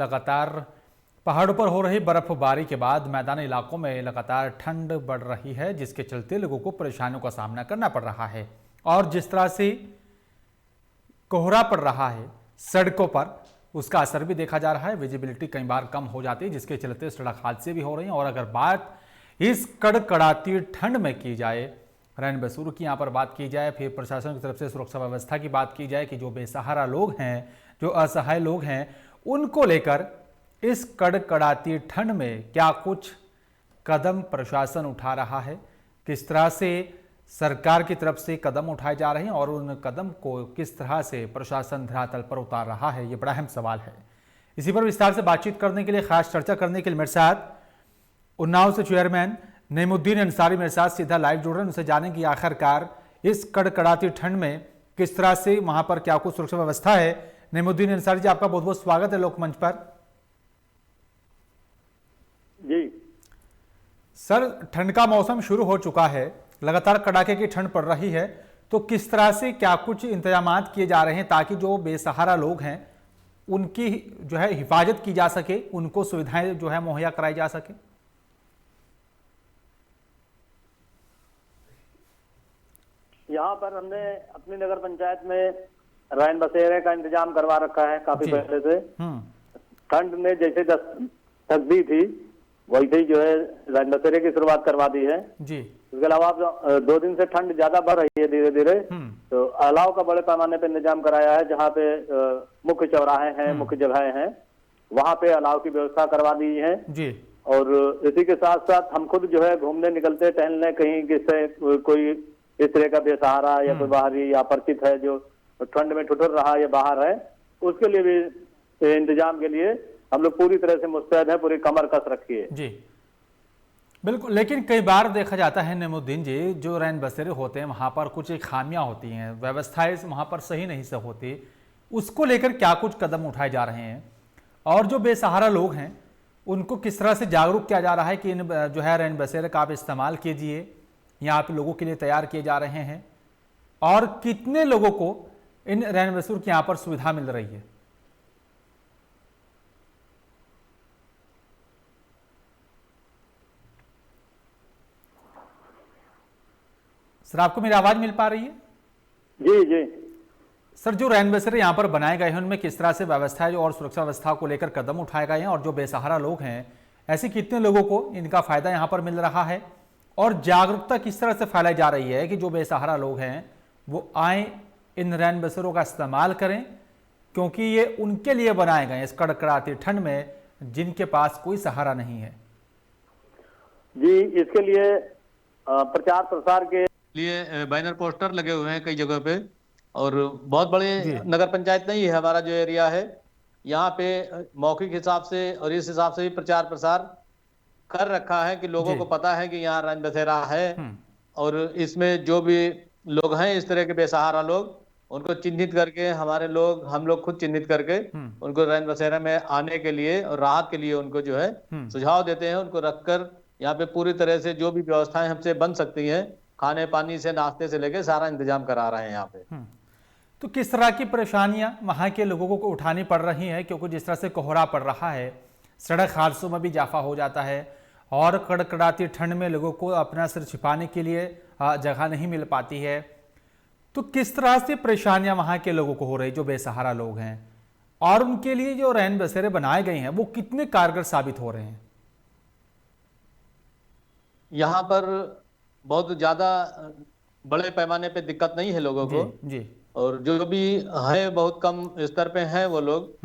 लगातार पहाड़ों पर हो रही बर्फबारी के बाद मैदानी इलाकों में लगातार ठंड बढ़ रही है, जिसके चलते लोगों को परेशानियों का सामना करना पड़ रहा है। और जिस तरह से कोहरा पड़ रहा है सड़कों पर, उसका असर भी देखा जा रहा है। विजिबिलिटी कई बार कम हो जाती है, जिसके चलते सड़क हादसे भी हो रहे हैं। और अगर बात इस कड़कड़ाती ठंड में की जाए, रैन बसेरों की यहाँ पर बात की जाए, फिर प्रशासन की तरफ से सुरक्षा व्यवस्था की बात की जाए कि जो बेसहारा लोग हैं, जो असहाय लोग हैं, उनको लेकर इस कड़कड़ाती ठंड में क्या कुछ कदम प्रशासन उठा रहा है, किस तरह से सरकार की तरफ से कदम उठाए जा रहे हैं और उन कदम को किस तरह से प्रशासन धरातल पर उतार रहा है, ये बड़ा अहम सवाल है। इसी पर विस्तार से बातचीत करने के लिए, खास चर्चा करने के लिए मेरे साथ उन्नाव से चेयरमैन नईमुद्दीन अंसारी मेरे साथ सीधा लाइव जुड़ रहे हैं। उनसे जानें कि आखिरकार इस कड़कड़ाती ठंड में किस तरह से वहां पर क्या कुछ सुरक्षा व्यवस्था है। नईमुद्दीन अंसारी जी, आपका बहुत बहुत स्वागत है लोकमंच पर। जी सर, ठंड का मौसम शुरू हो चुका है, लगातार कड़ाके की ठंड पड़ रही है, तो किस तरह से क्या कुछ इंतजाम किए जा रहे हैं ताकि जो बेसहारा लोग हैं उनकी जो है हिफाजत की जा सके, उनको सुविधाएं जो है मुहैया कराई जा सके? यहाँ पर हमने अपनी नगर पंचायत में रैन बसेरे का इंतजाम करवा रखा है काफी पहले से। ठंड ने जैसे थक दी थी, वैसे ही जो है रैन बसेरे की शुरुआत करवा दी है जी। उसके अलावा 2 दिन से ठंड ज्यादा बढ़ रही है धीरे धीरे, तो अलाव का बड़े पैमाने पे इंतजाम कराया है। जहाँ पे मुख्य चौराहे हैं, मुख्य जगहें हैं, वहाँ पे अलाव की व्यवस्था करवा दी है जी। और इसी के साथ साथ हम खुद जो है घूमने निकलते, टहलने, कहीं किससे कोई इस तरह का बेसहारा या कोई बाहरी या परिचित है जो ठंड में ठुठुर रहा या बाहर है, उसके लिए भी इंतजाम के लिए हम लोग पूरी तरह से मुस्तैद है, पूरी कमर कस रखी है। जी बिल्कुल, लेकिन कई बार देखा जाता है नईमुद्दीन जी, जो रैन बसेरे होते हैं वहां पर कुछ खामियां होती हैं, व्यवस्थाएं वहां पर सही नहीं से होती, उसको लेकर क्या कुछ कदम उठाए जा रहे हैं और जो बेसहारा लोग हैं उनको किस तरह से जागरूक किया जा रहा है कि इन जो है रैन बसेरे का आप इस्तेमाल कीजिए, यहाँ पे लोगों के लिए तैयार किए जा रहे हैं और कितने लोगों को इन रैन बसेरों की यहाँ पर सुविधा मिल रही है? सर, आपको मेरी आवाज मिल पा रही है? जी जी सर, जो रैन बसेरे यहाँ पर बनाए गए हैं उनमें किस तरह से व्यवस्था है और सुरक्षा व्यवस्था को लेकर कदम उठाए गए हैं और जो बेसहारा लोग हैं ऐसे कितने लोगों को इनका फायदा यहाँ पर मिल रहा है और जागरूकता किस तरह से फैलाई जा रही है कि जो बेसहारा लोग हैं वो आए, इन रैन बसेरों का इस्तेमाल करें, क्योंकि ये उनके लिए बनाए गए हैं इस कड़कड़ाती ठंड में जिनके पास कोई सहारा नहीं है। जी, इसके लिए प्रचार प्रसार के लिए बैनर पोस्टर लगे हुए हैं कई जगह पे और बहुत बड़े नगर पंचायत नहीं है हमारा जो एरिया है, यहाँ पे मौखिक हिसाब से और इस हिसाब से भी प्रचार प्रसार कर रखा है कि लोगों को पता है कि यहाँ रैन बसेरा है और इसमें जो भी लोग हैं इस तरह के बेसहारा लोग, उनको चिन्हित करके हम लोग खुद चिन्हित करके उनको रैन बसेरा में आने के लिए और राहत के लिए उनको जो है सुझाव देते हैं। उनको रखकर यहाँ पे पूरी तरह से जो भी व्यवस्थाएं हमसे बन सकती हैं, खाने पानी से नाश्ते से लेके सारा इंतजाम करा रहे हैं यहाँ पे। तो किस तरह की परेशानियां वहां के लोगों को उठानी पड़ रही हैं, क्योंकि जिस तरह से कोहरा पड़ रहा है, सड़क हादसों में भी इजाफा हो जाता है और कड़कड़ाती ठंड में लोगों को अपना सिर छिपाने के लिए जगह नहीं मिल पाती है, तो किस तरह से परेशानियां वहां के लोगों को हो रही, जो बेसहारा लोग हैं, और उनके लिए जो रैन बसेरे बनाए गए हैं वो कितने कारगर साबित हो रहे हैं? यहाँ पर बहुत ज्यादा बड़े पैमाने पे दिक्कत नहीं है लोगों को जी। और जो भी है बहुत कम स्तर पे हैं वो लोग,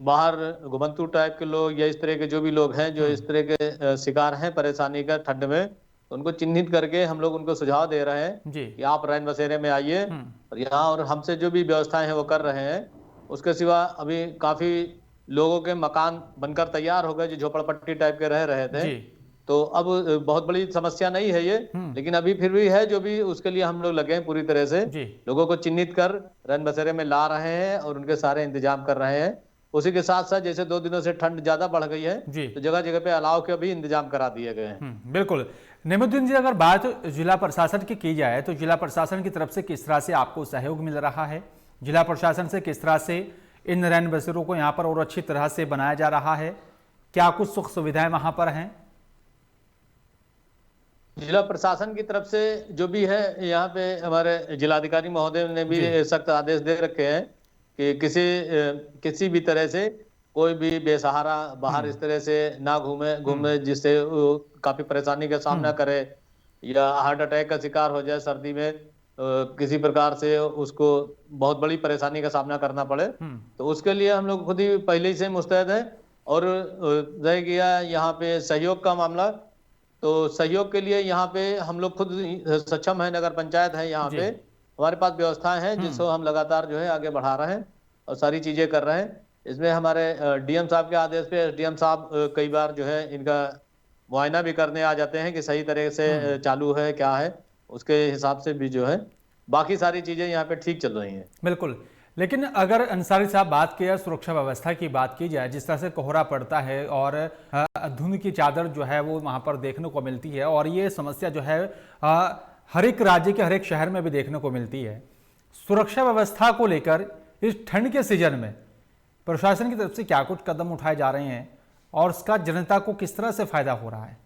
बाहर घुमंतू टाइप के लोग या इस तरह के जो भी लोग हैं जो इस तरह के शिकार हैं परेशानी का ठंड में, उनको चिन्हित करके हम लोग उनको सुझाव दे रहे हैं कि आप रैन बसेरे में आइए और यहाँ और हमसे जो भी व्यवस्थाएं हैं वो कर रहे हैं। उसके सिवा अभी काफी लोगों के मकान बनकर तैयार हो गए जो झोपड़पट्टी टाइप के रह रहे थे, तो अब बहुत बड़ी समस्या नहीं है ये, लेकिन अभी फिर भी है जो भी, उसके लिए हम लोग लगे हैं पूरी तरह से लोगों को चिन्हित कर रैन बसेरे में ला रहे हैं और उनके सारे इंतजाम कर रहे हैं। उसी के साथ साथ जैसे 2 दिनों से ठंड ज्यादा बढ़ गई है तो जगह जगह पे अलाव के भी इंतजाम करा दिए गए हैं। बिल्कुल। नईमुद्दीन जी, अगर बात जिला प्रशासन की जाए तो जिला प्रशासन की तरफ से किस तरह से आपको सहयोग मिल रहा है? जिला प्रशासन से किस तरह से इन रैन बसेरों को यहाँ पर और अच्छी तरह से बनाया जा रहा है? क्या कुछ सुख सुविधाएं वहां पर हैं? जिला प्रशासन की तरफ से जो भी है, यहाँ पे हमारे जिलाधिकारी महोदय ने भी जी। सख्त आदेश दे रखे हैं कि किसी भी तरह से कोई भी बेसहारा बाहर इस तरह से ना घूमे जिससे वो काफी परेशानी का सामना करे या हार्ट अटैक का शिकार हो जाए सर्दी में, किसी प्रकार से उसको बहुत बड़ी परेशानी का सामना करना पड़े। तो उसके लिए हम लोग खुद ही पहले ही से मुस्तैद हैं। और रह गया यहाँ पे सहयोग का मामला, तो सहयोग के लिए यहाँ पे हम लोग खुद सक्षम है, नगर पंचायत है यहाँ पे, हमारे पास व्यवस्थाएं हैं जिसको हम लगातार जो है आगे बढ़ा रहे हैं और सारी चीजें कर रहे हैं। इसमें हमारे डीएम साहब के आदेश पे एसडीएम साहब कई बार जो है इनका मुआयना भी करने आ जाते हैं कि सही तरह से चालू है क्या है, उसके हिसाब से भी जो है बाकी सारी चीजें यहाँ पे ठीक चल रही हैं। बिल्कुल, लेकिन अगर अंसारी साहब बात की जाए, सुरक्षा व्यवस्था की बात की जाए, जिस तरह से कोहरा पड़ता है और धुंध की चादर जो है वो वहाँ पर देखने को मिलती है, और ये समस्या जो है हर एक राज्य के हर एक शहर में भी देखने को मिलती है। सुरक्षा व्यवस्था को लेकर इस ठंड के सीजन में प्रशासन की तरफ से क्या कुछ कदम उठाए जा रहे हैं और उसका जनता को किस तरह से फायदा हो रहा है?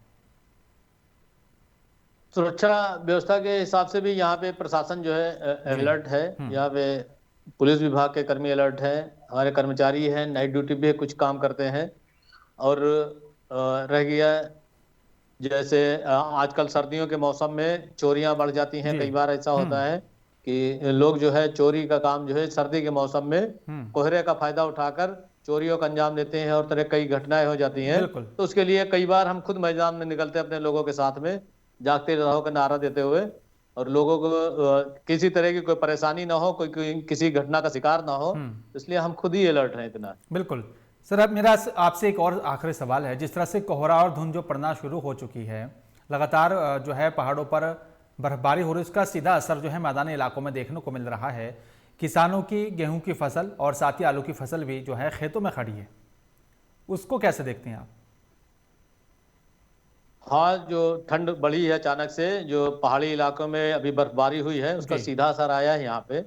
सुरक्षा व्यवस्था के हिसाब से भी यहाँ पे प्रशासन जो है अलर्ट है। यहाँ पे पुलिस विभाग के कर्मी अलर्ट है, हमारे कर्मचारी हैं, नाइट ड्यूटी भी कुछ काम करते हैं। और रह गया जैसे आजकल सर्दियों के मौसम में चोरियां बढ़ जाती हैं, कई बार ऐसा होता है कि लोग जो है चोरी का काम जो है सर्दी के मौसम में कोहरे का फायदा उठाकर चोरियों का अंजाम देते हैं और तरह कई घटनाएं हो जाती हैं। तो उसके लिए कई बार हम खुद मैदान में निकलते हैं अपने लोगों के साथ में, जागते रहो का नारा देते हुए, और लोगों को किसी तरह की कोई परेशानी ना हो, कोई किसी घटना का शिकार ना हो, इसलिए हम खुद ही अलर्ट हैं इतना। बिल्कुल सर, अब मेरा आपसे एक और आखिरी सवाल है। जिस तरह से कोहरा और धुंध जो पड़ना शुरू हो चुकी है, लगातार जो है पहाड़ों पर बर्फबारी हो रही है, उसका सीधा असर जो है मैदानी इलाकों में देखने को मिल रहा है। किसानों की गेहूं की फसल और साथ ही आलू की फसल भी जो है खेतों में खड़ी है, उसको कैसे देखते हैं आप? हाँ, जो ठंड बढ़ी है अचानक से, जो पहाड़ी इलाकों में अभी बर्फबारी हुई है, उसका सीधा असर आया है यहाँ पे।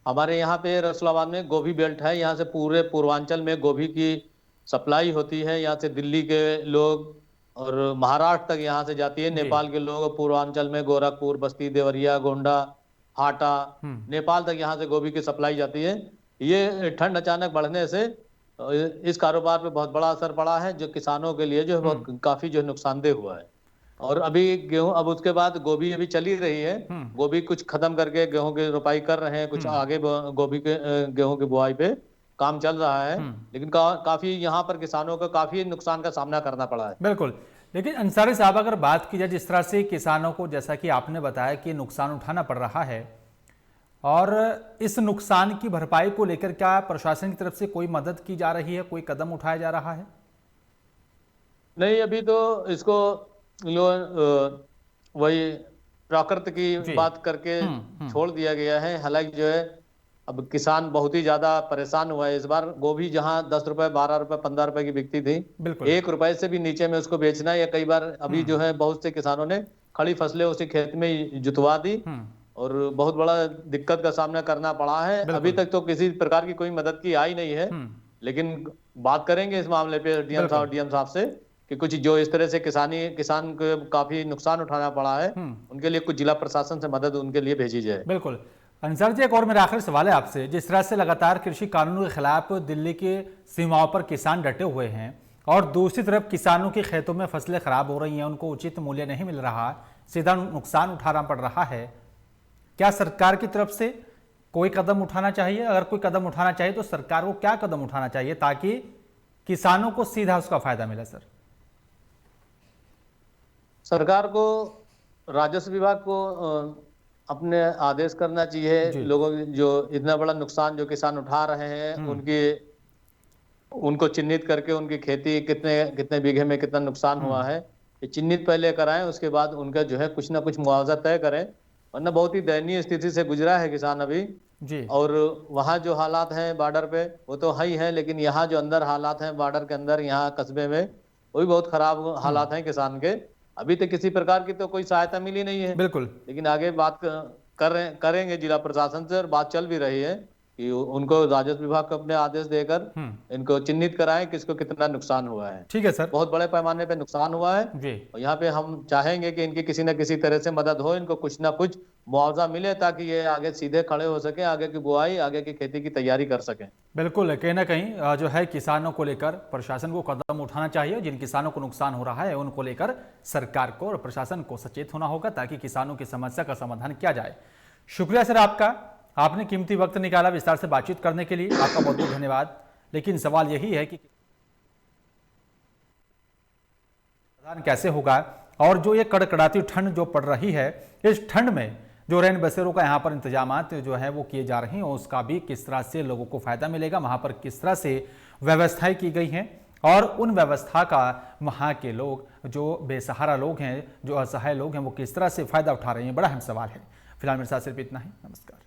हमारे यहाँ पे रसूलाबाद में गोभी बेल्ट है, यहाँ से पूरे पूर्वांचल में गोभी की सप्लाई होती है। यहाँ से दिल्ली के लोग और महाराष्ट्र तक यहाँ से जाती है, नेपाल के लोग पूर्वांचल में गोरखपुर, बस्ती, देवरिया, गोंडा, हाटा, नेपाल तक यहाँ से गोभी की सप्लाई जाती है। ये ठंड अचानक बढ़ने से इस कारोबार पे बहुत बड़ा असर पड़ा है, जो किसानों के लिए जो है बहुत काफी जो नुकसानदेह हुआ है। और अभी गेहूं, अब उसके बाद गोभी अभी चली रही है, गोभी कुछ खत्म करके गेहूं की रोपाई कर रहे हैं, कुछ आगे गोभी के गेहूं की बुआई पे काम चल रहा है, लेकिन काफी यहाँ पर किसानों को काफी नुकसान का सामना करना पड़ा है। बिल्कुल, लेकिन अंसारी साहब अगर बात की जाए, जिस तरह से किसानों को, जैसा कि आपने बताया कि नुकसान उठाना पड़ रहा है, और इस नुकसान की भरपाई को लेकर क्या प्रशासन की तरफ से कोई मदद की जा रही है, कोई कदम उठाया जा रहा है? नहीं, अभी तो इसको वही प्राकृत की बात करके छोड़ दिया गया है। हालांकि जो है अब किसान बहुत ही ज्यादा परेशान हुआ है इस बार। गोभी जहां 10 रुपए, 12 रुपए, 15 रुपए की बिकती थी, 1 रुपए से भी नीचे में उसको बेचना, या कई बार अभी जो है बहुत से किसानों ने खड़ी फसलें उसी खेत में जुतवा दी और बहुत बड़ा दिक्कत का सामना करना पड़ा है। अभी तक तो किसी प्रकार की कोई मदद की आई नहीं है, लेकिन बात करेंगे इस मामले पे डीएम साहब से कि कुछ जो इस तरह से किसान को काफी नुकसान उठाना पड़ा है, उनके लिए कुछ जिला प्रशासन से मदद उनके लिए भेजी जाए। बिल्कुल अंसार जी, एक और मेरा आखिरी सवाल है आपसे। जिस तरह से लगातार कृषि कानूनों के खिलाफ दिल्ली के सीमाओं पर किसान डटे हुए हैं और दूसरी तरफ किसानों के खेतों में फसलें खराब हो रही हैं, उनको उचित मूल्य नहीं मिल रहा, सीधा नुकसान उठाना पड़ रहा है, क्या सरकार की तरफ से कोई कदम उठाना चाहिए? अगर कोई कदम उठाना चाहिए तो सरकार को क्या कदम उठाना चाहिए ताकि किसानों को सीधा उसका फायदा मिले? सर, सरकार को, राजस्व विभाग को अपने आदेश करना चाहिए। लोगों जो इतना बड़ा नुकसान जो किसान उठा रहे हैं, उनको चिन्हित करके उनकी खेती कितने बीघे में कितना नुकसान हुआ है, ये चिन्हित पहले कराएं, उसके बाद उनका जो है कुछ ना कुछ मुआवजा तय करें। वरना बहुत ही दयनीय स्थिति से गुजरा है किसान अभी जी। और वहाँ जो हालात हैं बॉर्डर पे वो तो है ही है, लेकिन यहाँ जो अंदर हालात हैं बॉर्डर के अंदर, यहाँ कस्बे में, वो भी बहुत खराब हालात हैं किसान के। अभी तक किसी प्रकार की तो कोई सहायता मिली नहीं है। बिल्कुल, लेकिन आगे बात करेंगे जिला प्रशासन से, और बात चल भी रही है कि उनको राजस्व विभाग को अपने आदेश देकर इनको चिन्हित कराएं कि इसको कितना नुकसान हुआ है। ठीक है सर। बहुत बड़े पैमाने पे नुकसान हुआ है जी। और यहाँ पे हम चाहेंगे कि इनकी किसी न किसी तरह से मदद हो, इनको कुछ ना कुछ मुआवजा मिले ताकि ये आगे सीधे खड़े हो सके, आगे की बुआई, आगे की खेती की तैयारी कर सकें। बिल्कुल, कहीं ना कहीं जो है किसानों को लेकर प्रशासन को कदम उठाना चाहिए। जिन किसानों को नुकसान हो रहा है उनको लेकर सरकार को और प्रशासन को सचेत होना होगा ताकि किसानों की समस्या का समाधान किया जाए। शुक्रिया सर आपका, आपने कीमती वक्त निकाला विस्तार से बातचीत करने के लिए, आपका बहुत बहुत धन्यवाद। लेकिन सवाल यही है कि समाधान कैसे होगा और जो ये कड़कड़ाती ठंड जो पड़ रही है, इस ठंड में जो रैन बसेरों का यहाँ पर इंतजामात जो है वो किए जा रहे हैं, उसका भी किस तरह से लोगों को फायदा मिलेगा, वहाँ पर किस तरह से व्यवस्थाएं की गई हैं और उन व्यवस्था का वहाँ के लोग जो बेसहारा लोग हैं, जो असहाय लोग हैं, वो किस तरह से फायदा उठा रहे हैं, बड़ा अहम सवाल है। फिलहाल मेरे साथ सिर्फ इतना ही। नमस्कार।